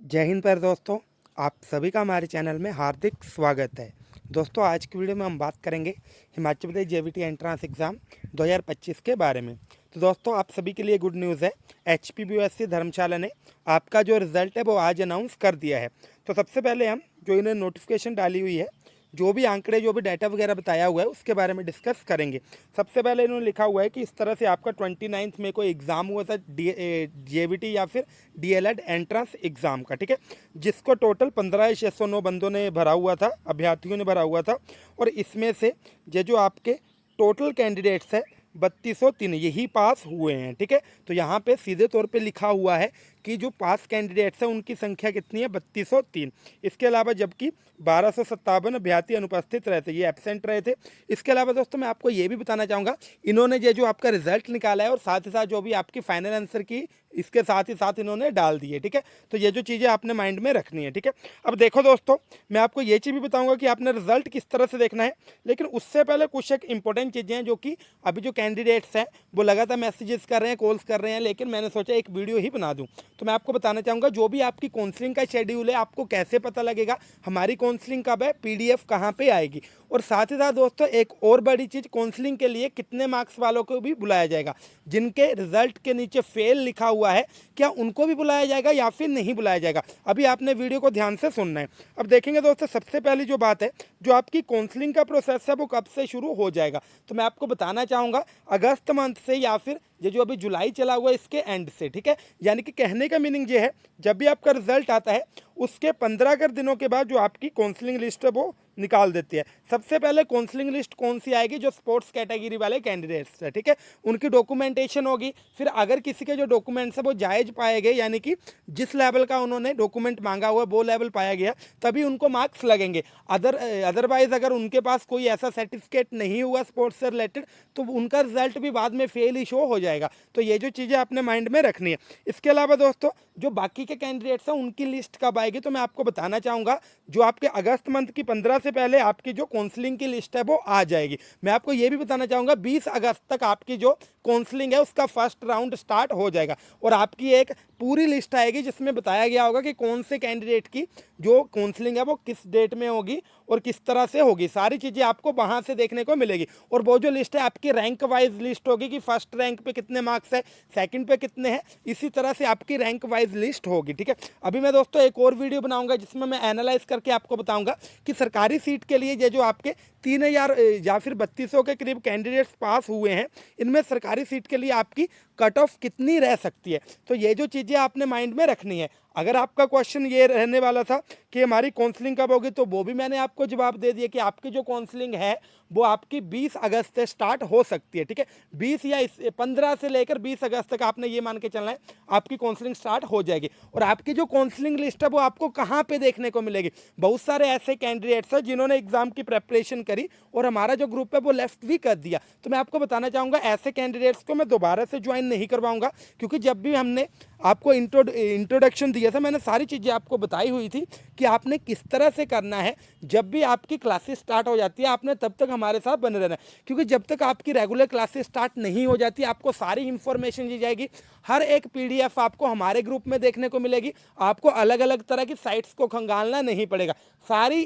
जय हिंद पर दोस्तों, आप सभी का हमारे चैनल में हार्दिक स्वागत है। दोस्तों, आज की वीडियो में हम बात करेंगे Himachal Pradesh JVT entrance exam 2025 के बारे में। तो दोस्तों, आप सभी के लिए गुड न्यूज़ है। HPBUSC धर्मशाला ने आपका जो रिज़ल्ट है वो आज अनाउंस कर दिया है। तो सबसे पहले हम जो इन्हें नोटिफिकेशन डाली हुई है, जो भी आंकड़े जो भी डाटा वगैरह बताया हुआ है उसके बारे में डिस्कस करेंगे। सबसे पहले इन्होंने लिखा हुआ है कि इस तरह से आपका 29 में कोई एग्ज़ाम हुआ था जेवीटी या फिर DLED एंट्रेंस एग्ज़ाम का, ठीक है, जिसको टोटल 15,609 बंदों ने भरा हुआ था, अभ्यर्थियों ने भरा हुआ था। और इसमें से ये जो आपके टोटल कैंडिडेट्स है 3203 यही पास हुए हैं, ठीक है। तो यहाँ पे सीधे तौर पे लिखा हुआ है कि जो पास कैंडिडेट्स हैं उनकी संख्या कितनी है, 3203। इसके अलावा जबकि 1257 अभ्यर्थी अनुपस्थित रहे थे, ये एब्सेंट रहे थे। इसके अलावा दोस्तों मैं आपको ये भी बताना चाहूँगा, इन्होंने ये जो आपका रिजल्ट निकाला है और साथ ही साथ जो भी आपकी फाइनल आंसर की इसके साथ ही साथ इन्होंने डाल दी है, ठीक है। तो ये जो चीज़ें आपने माइंड में रखनी है, ठीक है। अब देखो दोस्तों, मैं आपको ये चीज़ भी बताऊंगा कि आपने रिजल्ट किस तरह से देखना है, लेकिन उससे पहले कुछ एक इंपॉर्टेंट चीज़ें हैं जो कि अभी जो कैंडिडेट्स हैं वो लगातार मैसेजेस कर रहे हैं, कॉल्स कर रहे हैं, लेकिन मैंने सोचा एक वीडियो ही बना दूँ। तो मैं आपको बताना चाहूँगा जो भी आपकी काउंसलिंग का शेड्यूल है आपको कैसे पता लगेगा, हमारी काउंसलिंग कब है, PDF कहाँ पे आएगी, और साथ ही साथ दोस्तों एक और बड़ी चीज़, काउंसलिंग के लिए कितने मार्क्स वालों को भी बुलाया जाएगा। जिनके रिजल्ट के नीचे फेल लिखा हुआ है, क्या उनको भी बुलाया जाएगा या फिर नहीं बुलाया जाएगा, अभी आपने वीडियो को ध्यान से सुनना है। अब देखेंगे दोस्तों, सबसे पहली जो बात है, जो आपकी काउंसलिंग का प्रोसेस है वो कब से शुरू हो जाएगा, तो मैं आपको बताना चाहूँगा अगस्त मंथ से या फिर ये जो अभी जुलाई चला हुआ है इसके एंड से, ठीक है। यानी कि कहने का मीनिंग ये है, जब भी आपका रिजल्ट आता है उसके 15 दिनों के बाद जो आपकी काउंसलिंग लिस्ट है वो निकाल देती है। सबसे पहले काउंसलिंग लिस्ट कौन सी आएगी, जो स्पोर्ट्स कैटेगरी वाले कैंडिडेट्स है, ठीक है, उनकी डॉक्यूमेंटेशन होगी। फिर अगर किसी के जो डॉक्यूमेंट्स है वो जायज़ पाए गए, यानी कि जिस लेवल का उन्होंने डॉक्यूमेंट मांगा हुआ वो लेवल पाया गया, तभी उनको मार्क्स लगेंगे। अदरवाइज अगर उनके पास कोई ऐसा सर्टिफिकेट नहीं हुआ स्पोर्ट्स से रिलेटेड, तो उनका रिजल्ट भी बाद में फेल ही शो हो जाएगा। तो ये जो चीज़ें आपने माइंड में रखनी है। इसके अलावा दोस्तों जो बाकी के कैंडिडेट्स हैं उनकी लिस्ट कब आएगी, तो मैं आपको बताना चाहूँगा जो आपके अगस्त मंथ की 15 से पहले आपकी जो काउंसलिंग की लिस्ट है वो आ जाएगी। मैं आपको ये भी बताना चाहूँगा 20 अगस्त तक आपकी जो काउंसलिंग है उसका फर्स्ट राउंड स्टार्ट हो जाएगा, और आपकी एक पूरी लिस्ट आएगी जिसमें बताया गया होगा कि कौन से कैंडिडेट की जो काउंसलिंग है वो किस डेट में होगी और किस तरह से होगी। सारी चीज़ें आपको वहाँ से देखने को मिलेगी। और वो जो लिस्ट है आपकी रैंक वाइज लिस्ट होगी कि फर्स्ट रैंक पे कितने मार्क्स है, सेकंड पे कितने हैं, इसी तरह से आपकी रैंक वाइज लिस्ट होगी, ठीक है। अभी मैं दोस्तों एक और वीडियो बनाऊंगा जिसमें मैं एनालाइज करके आपको बताऊंगा कि सरकारी सीट के लिए ये जो आपके 3,000 या फिर 3200 के करीब कैंडिडेट्स पास हुए हैं, इनमें सरकारी सीट के लिए आपकी कट ऑफ कितनी रह सकती है। तो ये जो चीज़ें आपने माइंड में रखनी है। अगर आपका क्वेश्चन ये रहने वाला था कि हमारी काउंसलिंग कब होगी, तो वो भी मैंने आपको जवाब दे दिया कि आपकी जो काउंसलिंग है वो आपकी 20 अगस्त से स्टार्ट हो सकती है, ठीक है। 20 या 15 से लेकर 20 अगस्त तक आपने ये मान के चलना है आपकी काउंसलिंग स्टार्ट हो जाएगी। और आपकी जो काउंसलिंग लिस्ट है वो आपको कहाँ पे देखने को मिलेगी, बहुत सारे ऐसे कैंडिडेट्स हैं जिन्होंने एग्जाम की प्रेपरेशन करी और हमारा जो ग्रुप है वो लेफ्ट भी कर दिया। तो मैं आपको बताना चाहूँगा ऐसे कैंडिडेट्स को मैं दोबारा से ज्वाइन नहीं करवाऊँगा, क्योंकि जब भी हमने आपको इंट्रोडक्शन दिया था मैंने सारी चीज़ें आपको बताई हुई थी कि आपने किस तरह से करना है। जब भी आपकी क्लासेस स्टार्ट हो जाती है आपने तब तक हमारे साथ बने रहना है, क्योंकि जब तक आपकी रेगुलर क्लासेस स्टार्ट नहीं हो जाती आपको सारी इंफॉर्मेशन दी जाएगी। हर एक PDF आपको हमारे ग्रुप में देखने को मिलेगी, आपको अलग अलग तरह की साइट्स को खंगालना नहीं पड़ेगा। सारी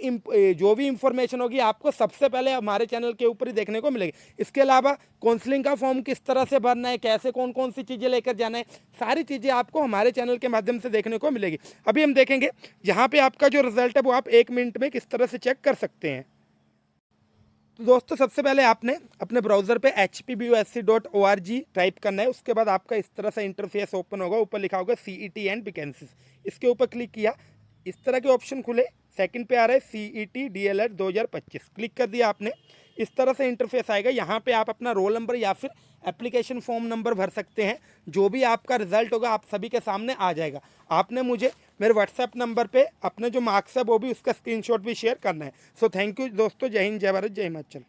जो भी इंफॉर्मेशन होगी आपको सबसे पहले हमारे चैनल के ऊपर ही देखने को मिलेगी। इसके अलावा काउंसलिंग का फॉर्म किस तरह से भरना है, कैसे कौन कौन सी चीज़ें लेकर जाना है, सारी चीज़ें आपको हमारे चैनल के माध्यम से देखने को मिलेगी। अभी हम देखेंगे यहाँ पे आपका जो रिजल्ट है वो आप 1 मिनट में किस तरह से चेक कर सकते हैं। तो दोस्तों सबसे पहले आपने अपने ब्राउज़र पे hpbusc.org टाइप करना है। उसके बाद आपका इस तरह से इंटरफेस ओपन होगा, ऊपर लिखा होगा CET एंड वैकेंसीज, इसके ऊपर क्लिक किया, इस तरह के ऑप्शन खुले। सेकंड पे आ रहा है CET DLED 2025, क्लिक कर दिया आपने, इस तरह से इंटरफेस आएगा। यहाँ पे आप अपना रोल नंबर या फिर एप्लीकेशन फॉर्म नंबर भर सकते हैं, जो भी आपका रिजल्ट होगा आप सभी के सामने आ जाएगा। आपने मुझे मेरे व्हाट्सएप नंबर पे अपने जो मार्क्स है वो भी उसका स्क्रीनशॉट भी शेयर करना है। सो थैंक यू दोस्तों, जय हिंद, जय भारत, जय हिमाचल।